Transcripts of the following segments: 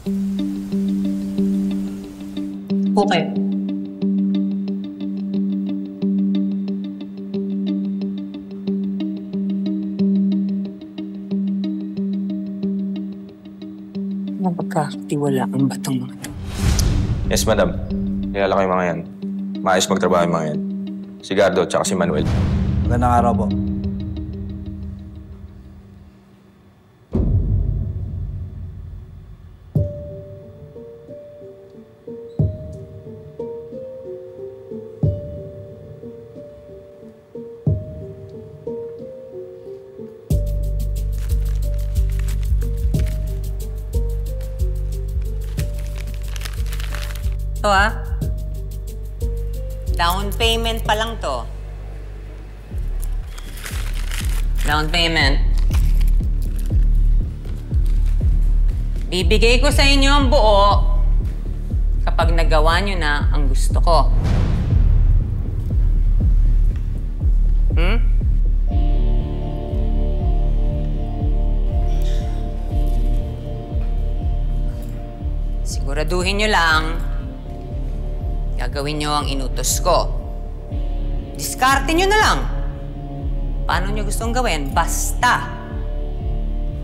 Okay. Napagkakatiwalaan ba itong mga ito? Yes, madam. Kilala ko yung mga yan. Maayos magtrabaho yung mga yan. Si Gardo at si Manuel. Magandang araw po. Ito down payment pa lang to. Down payment. Bibigay ko sa inyo ang buo kapag nagawa nyo na ang gusto ko. Siguraduhin nyo lang gagawin nyo ang inutos ko. Diskarte nyo na lang. Paano nyo gustong gawin? Basta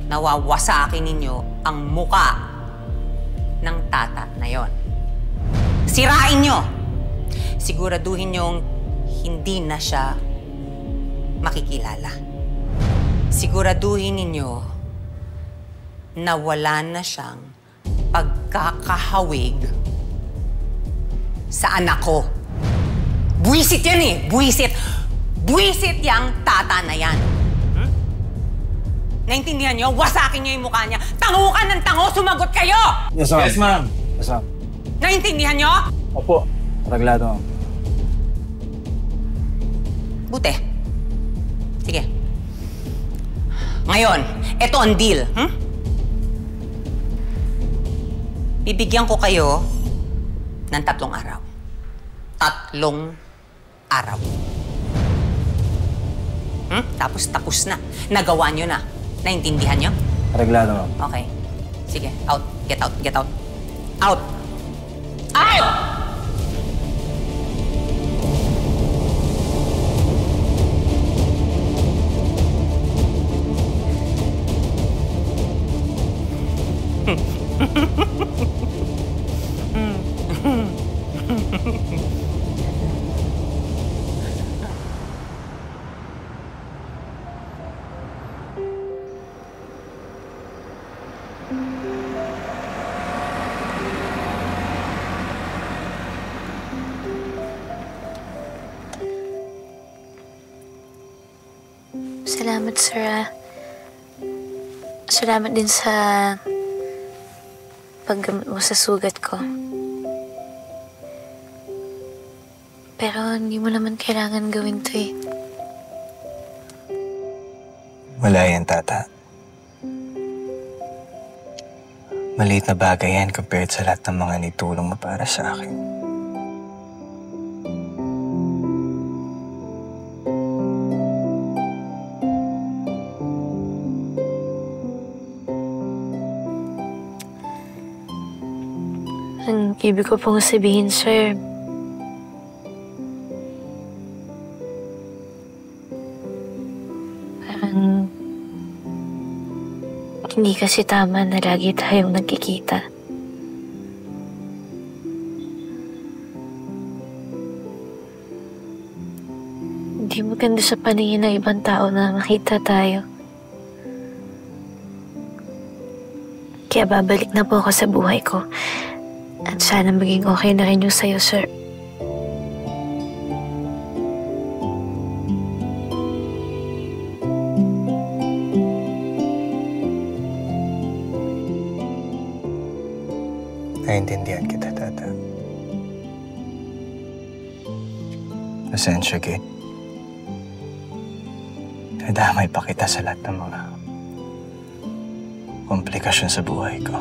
nawawasakin ninyo ang muka ng tata na yon. Sirain nyo. Siguraduhin nyong hindi na siya makikilala. Siguraduhin ninyo na wala na siyang pagkakahawig sa anak ko. Buwisit yan eh! Buwisit! Buwisit yang tata na yan. Naintindihan nyo? Wasakin nyo yung mukha niya. Tango ka ng tango! Sumagot kayo! Yes, ma'am. Yes, ma'am. Yes, ma'am. Naintindihan nyo? Opo. Araglado, ma'am. Buti. Sige. Ngayon, eto ang deal. Bibigyan ko kayo ng 3 araw. 3 araw. Tapos na. Nagawa nyo na. Naintindihan nyo? Araglado, ma'am. Okay. Sige, out. Get out. Get out. Out! Out! Salamat, sir. Salamat din sa paggamot mo sa sugat ko. Pero hindi mo naman kailangan gawin to eh. Wala yan, tata. Maliit na bagay yan compared sa lahat ng mga nitulong mo para sa akin. Ang ibig ko pong sabihin, sir, parang hindi kasi tama na lagi tayong nagkikita. Hindi maganda sa paningin ng ibang tao na makita tayo. Kaya babalik na po ako sa buhay ko. At sana maging okay na rin yung sa'yo, sir. Naintindihan kita, tata. Pasensya, Kate. Nadamay pa kita sa lahat ng mga komplikasyon sa buhay ko.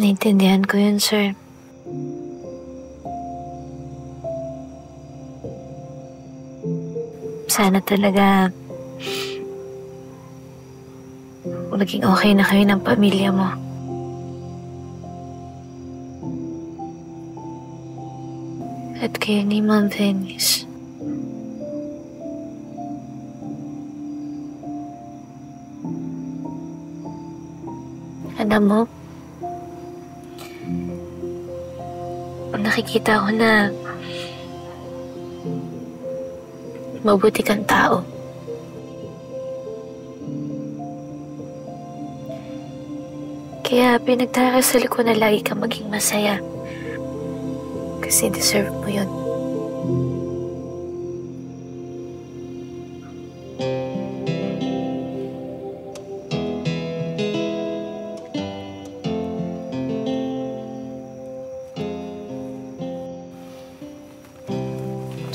Naintindihan ko yun, sir. Sana talaga maging okay na kayo ng pamilya mo. At kayo ni Ma'am Venice. Alam mo, nakikita ko na mabuti kang tao. Kaya pinagdarasal ko na lagi kang maging masaya. Kasi deserve mo yun.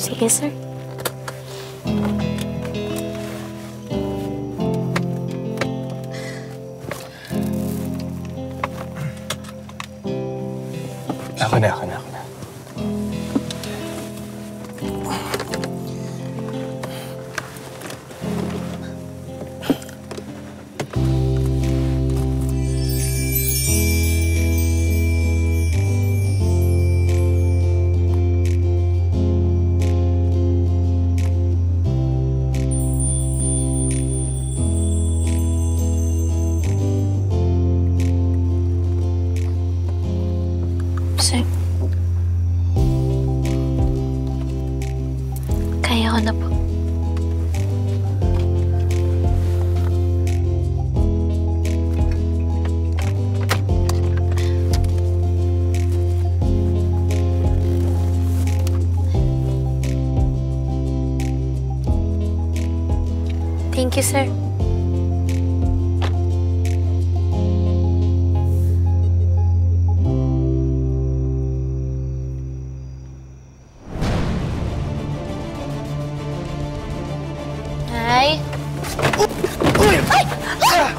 Sige, sir. Ako na. Sir. Kaya ko na po. Thank you, sir. Ay! Ay! Sir!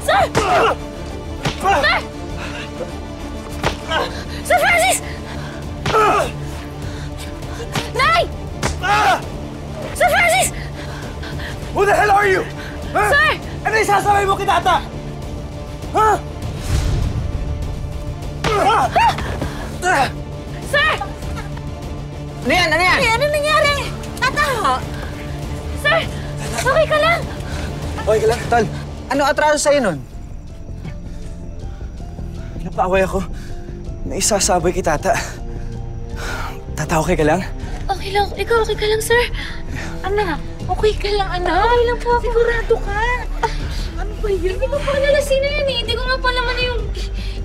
Sir! Sir Francis! Nay! Sir Francis! Who the hell are you? Huh? Sir! Ano yung sasabay mo kay Tata? Ha? Sir! Ano yan? Ano yan? Ano nangyari? Tata! Sir! Okay ka lang? Okay ka lang, Tal. Ano atraso sa'yo nun? Napaaway ako. May isasabay kay Tata. Tata, okay ka lang? Okay lang. Ikaw okay ka lang, sir? Anak, okay ka lang, anak? Okay lang po ako. Sigurado ka. Ano ba yun? Hindi ko pa nalasina yan eh. Hindi ko nga pa naman yung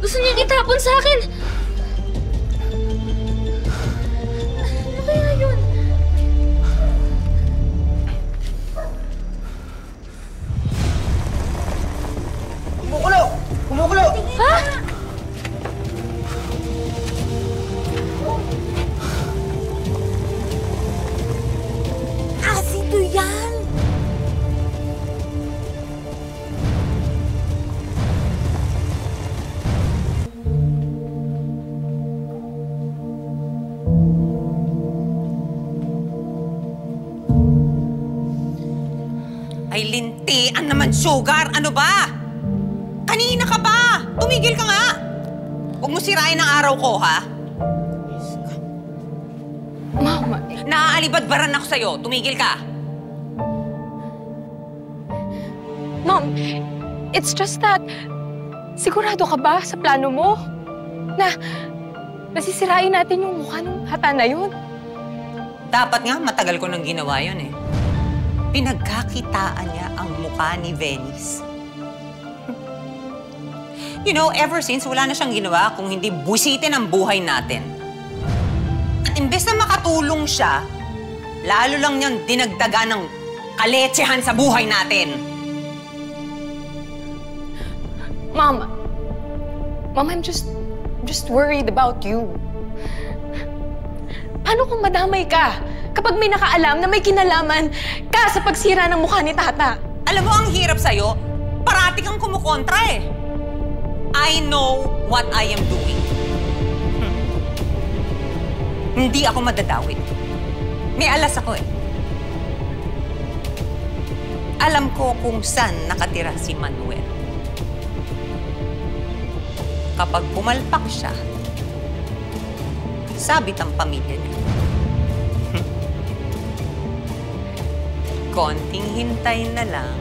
gusto niyang itapon sa akin. Ano kaya yun? Kumukulo! Kumukulo! Ha? Asido yan! Ay, lintian naman, Sugar! Ano ba? Kanina ka pa! Tumigil ka nga! Huwag mo sirain ang araw ko, ha? Mama, Naaalibadbaran ako sa'yo. Tumigil ka! Mom, it's just that, sigurado ka ba sa plano mo? Na nasisirain natin yung mukha ng hata na yun? Dapat nga, matagal ko nang ginawa yun eh. Pinagkakitaan niya ang mukha ni Venice. You know, ever since, wala na siyang ginawa kung hindi busitin ang buhay natin. At imbes na makatulong siya, lalo lang niyang dinagdagan ng kaletsehan sa buhay natin. Mom, I'm just worried about you. Paano kung madamay ka? Kapag may nakaalam na may kinalaman ka sa pagsira ng mukha ni Tata. Alam mo, ang hirap sa'yo, parati kang kumukontra eh. I know what I am doing. Hindi ako madadawit. May alas ako eh. Alam ko kung saan nakatira si Manuel. Kapag pumalpak siya, sabit ang pamilya niya. Konting hintay na lang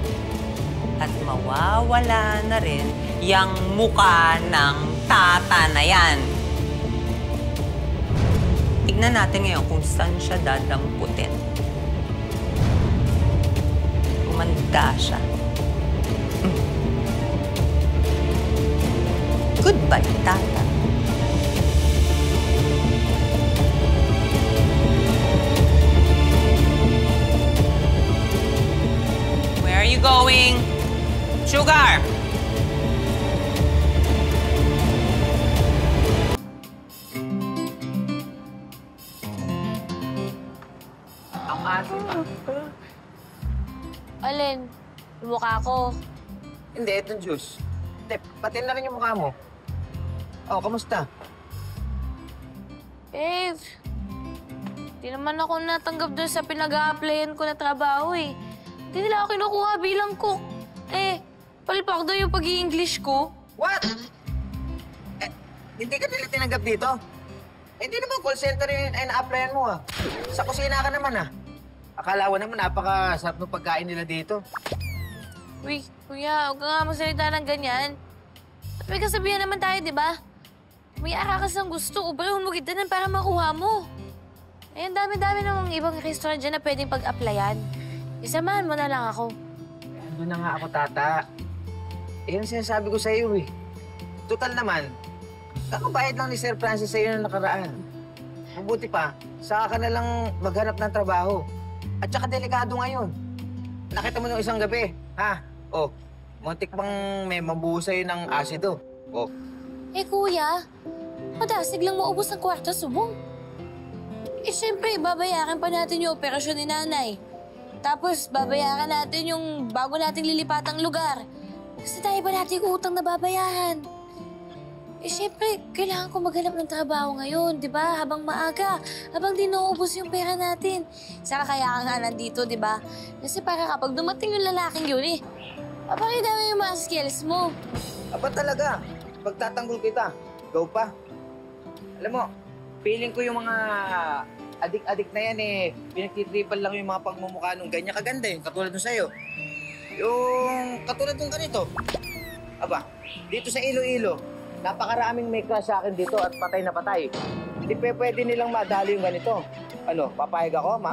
at mawawala na rin yang mukha ng Tata na yan. Tignan natin ngayon kung saan siya dadamputin. Umanda siya. Goodbye, Tata. Where are you going? Sugar! Alin? Yung mukha ko. Hindi, itong juice. Hindi, pati na rin yung mukha mo. Oh, kamusta? Di naman ako natanggap doon sa pinag-a-applyan ko na trabaho eh. Hindi nila ako kinukuha bilang cook. Palpak daw yung pag-i-English ko. What? Hindi ka nila tinanggap dito? Hindi naman call center yung na-applyan mo ah. Sa kusina ka naman ah. Akala ko naman napakasarap ng pagkain nila dito. Uy, kuya, huwag ka nga magsalita ng ganyan. At may kasabihan naman tayo, di ba? May arakas ng gusto, ubrang humugidanan para makuha mo. Ang dami-dami namang ibang restaurant dyan na pwedeng pag-applyan. Isamahan mo na lang ako. Ano na nga ako, Tata. Yan ang sinasabi ko sa iyo eh. Total naman, kakabayad lang ni Sir Francis sa iyo na nakaraan. Mabuti pa, saka ka na lang maghanap ng trabaho. At saka delikado ngayon. Nakita mo nung isang gabi, ha? Oh, muntik pang may mabuho sa'yo ng asido. Oh. Kuya, madasig lang maubos ang kwarto, subong. Siyempre, babayaran pa natin yung operasyon ni Nanay. Tapos, babayaran natin yung bago nating lilipatang lugar. Kasi tayo ba natin utang na babayaran? Siyempre, kailangan ko maghanap ng trabaho ngayon, di ba? Habang maaga, habang di nauubos yung pera natin. Saka kaya ka nga nandito, di ba? Kasi para kapag dumating yung lalaking yun papakita mo yung mga skills mo. Aba talaga, pagtatanggol kita, ikaw pa. Alam mo, feeling ko yung mga adik-adik na yan pinagtitripan lang yung mga pagmumukha nung ganyan kaganda yung katulad nung sa'yo. Yung katulad nung ganito. Aba, dito sa Iloilo, napakaraming may crush sa akin dito at patay na patay. Hindi pwede nilang madali yung ganito. Ano, papayag ako?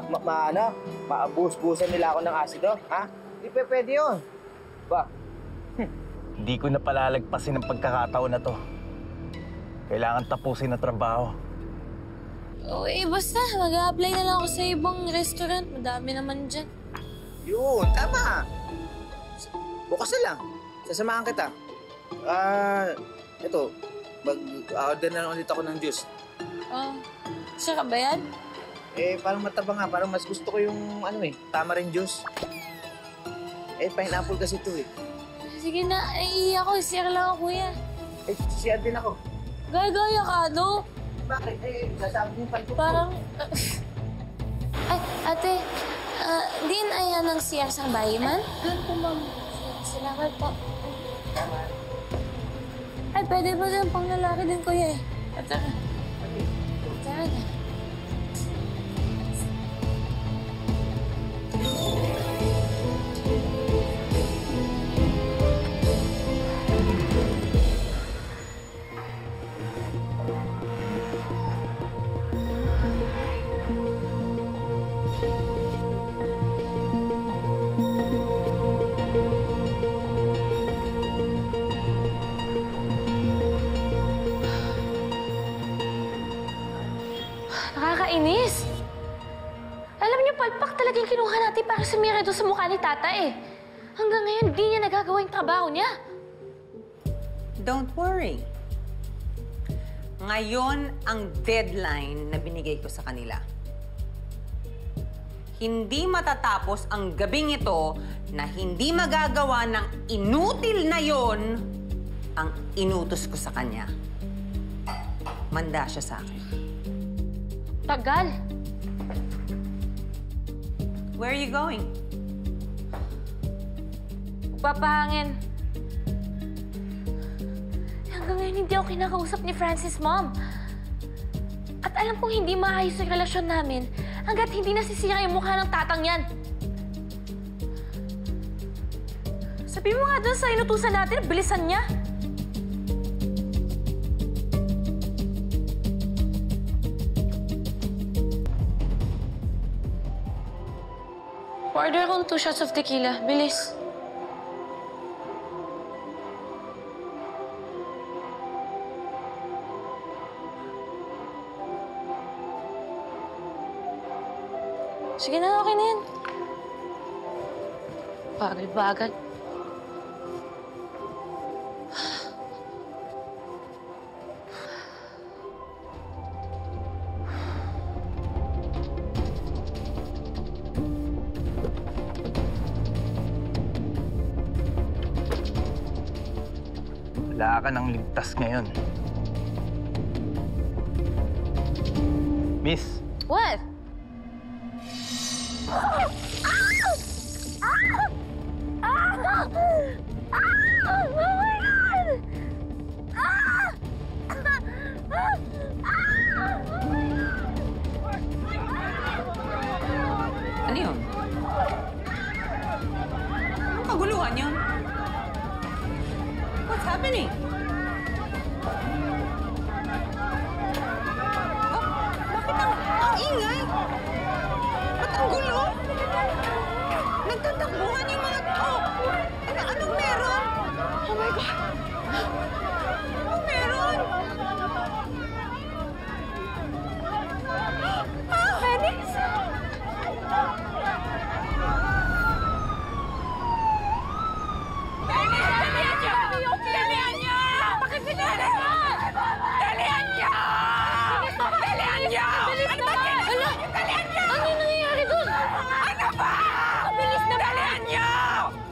Maabus-busan nila ako ng asido? Ha? Hindi pwede yun. Ba? Hindi ko na palalagpasin ang pagkakataon na to. Kailangan tapusin na trabaho. Basta. Mag-a-apply na lang ako sa ibang restaurant. Madami naman dyan. Yun, tama. Bukas na lang. Sasamahan kita. Ito, mag-order na lang ulit ako ng juice. Siya ka ba yan? Parang mataba nga. Parang mas gusto ko yung, tamarind juice. Pineapple kasi ito Sige na, ako. Share lang ako, kuya. Share din ako. Gaya-gaya ka, no? Bakit? Sasabi niyo pa ito. Parang... ate, din ayan ng CR sang bayi man? Po, ma'am. Salamat po. Pwede ba din pang lalaki din, kuya Tara. Tara na. Nakakainis. Alam niyo, palpak talaga yung kinuha natin para sumira doon sa mukha ni Tata Hanggang ngayon, di niya nagagawa yung trabaho niya. Don't worry. Ngayon ang deadline na binigay ko sa kanila. hindi matatapos ang gabing ito na hindi magagawa ng inutil na yon ang inutos ko sa kanya. Manda siya sa akin. Tagal. Where are you going? Papahangin. Hanggang ngayon hindi ako kinakausap ni Francis, Mom. At alam kong hindi maayos ang relasyon namin hanggat hindi nasisira yung mukha ng tatang yan. Sabi mo nga doon sa inutusan natin, bilisan niya. Order kong 2 shots of tequila. Bilis. Sige na, okay na yan. Bagal-bagal. Wala ka nang ligtas ngayon. Miss, What? Ano yun? Anong kaguluhan yun? What's happening? Oh, bakit ang ingay? Ba't ang gulo? Nagtatakbuhan yung mga tao. Anong meron? Oh my God! Anong meron? Felix! Dalihan niyo! Bakit sinari mo? Dalihan niyo! Dalihan niyo! Bilis na! Ala! Dalihan niyo! Ano yung nangyayari dun? Ano ba? Bilis na! Dalihan niyo!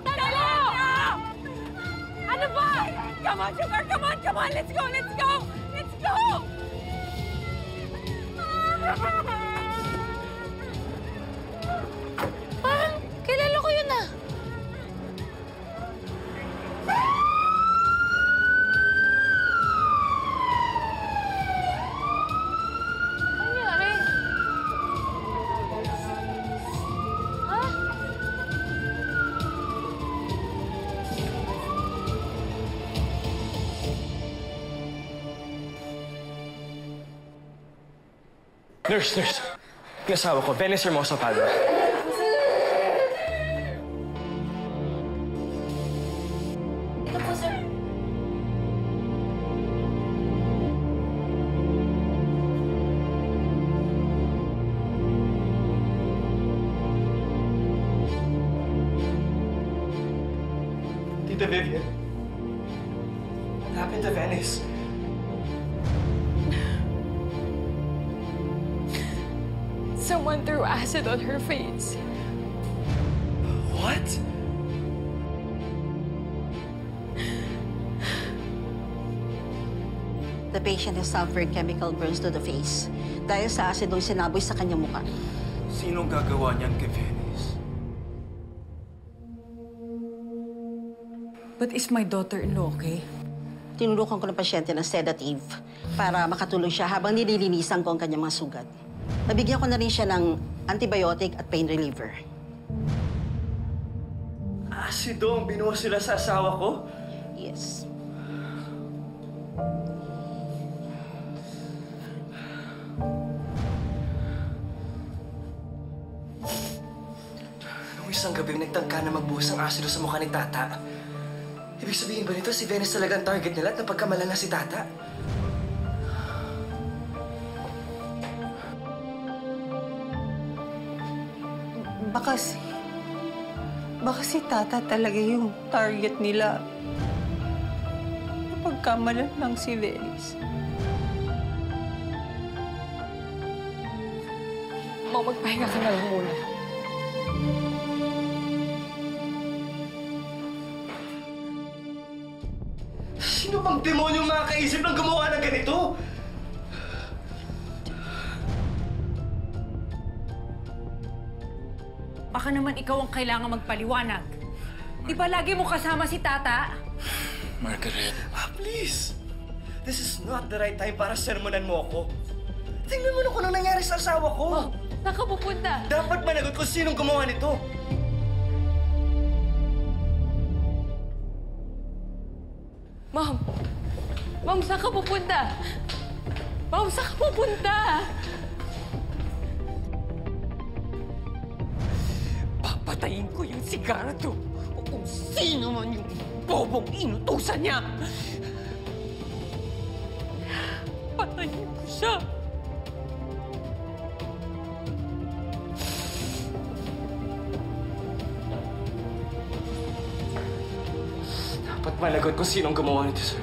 Dalihan niyo! Ano ba? Come on, Sugar! Come on! Come on! Let's go! Let's go! Let's go! Parang kilala ko yun ah. Nurse! Yung asawa ko, Venice Hermosa Padua. Ito po, sir. Tita Vivian, what happened to Venice? Someone threw acid on her face. What? The patient has suffered chemical burns to the face dahil sa asidong sinaboy sa kanyang mukha. Sinong gagawa niyan kay Venice? But is my daughter-in-law okay? Tinulukan ko ng pasyente ng sedative para makatulong siya habang nililinisan ko ang kanyang mga sugat. Nabigyan ko na rin siya ng antibiotic at pain reliever. Asido ang binuha sila sa asawa ko? Yes. Nung isang gabi nagtangka na magbuhos ng asido sa mukha ni Tata. Ibig sabihin ba nito si Venice talagang target nila at napagkamalala si Tata? Baka si Tata talaga yung target nila. Napagkamalan lang si Venice. Mom, magpahinga ka na lang muna. Sino bang demonyong makakaisip ng gumawa ng ganito? Baka naman ikaw ang kailangan magpaliwanag. Di ba lagi mo kasama si Tata? Margaret. Please! This is not the right time para sermonan mo ako. Tingnan mo na kung ano nangyari sa asawa ko. Oh, saan ka pupunta? Dapat managot kung sinong gumawa nito. Mom! Mom, saan ka pupunta? Mom, saan ka pupunta? Papatayin ko yung sigareto o kung sino man yung bobong inutusan niya. Patayin ko siya. Dapat managot kung sinong gumawa nito, sir.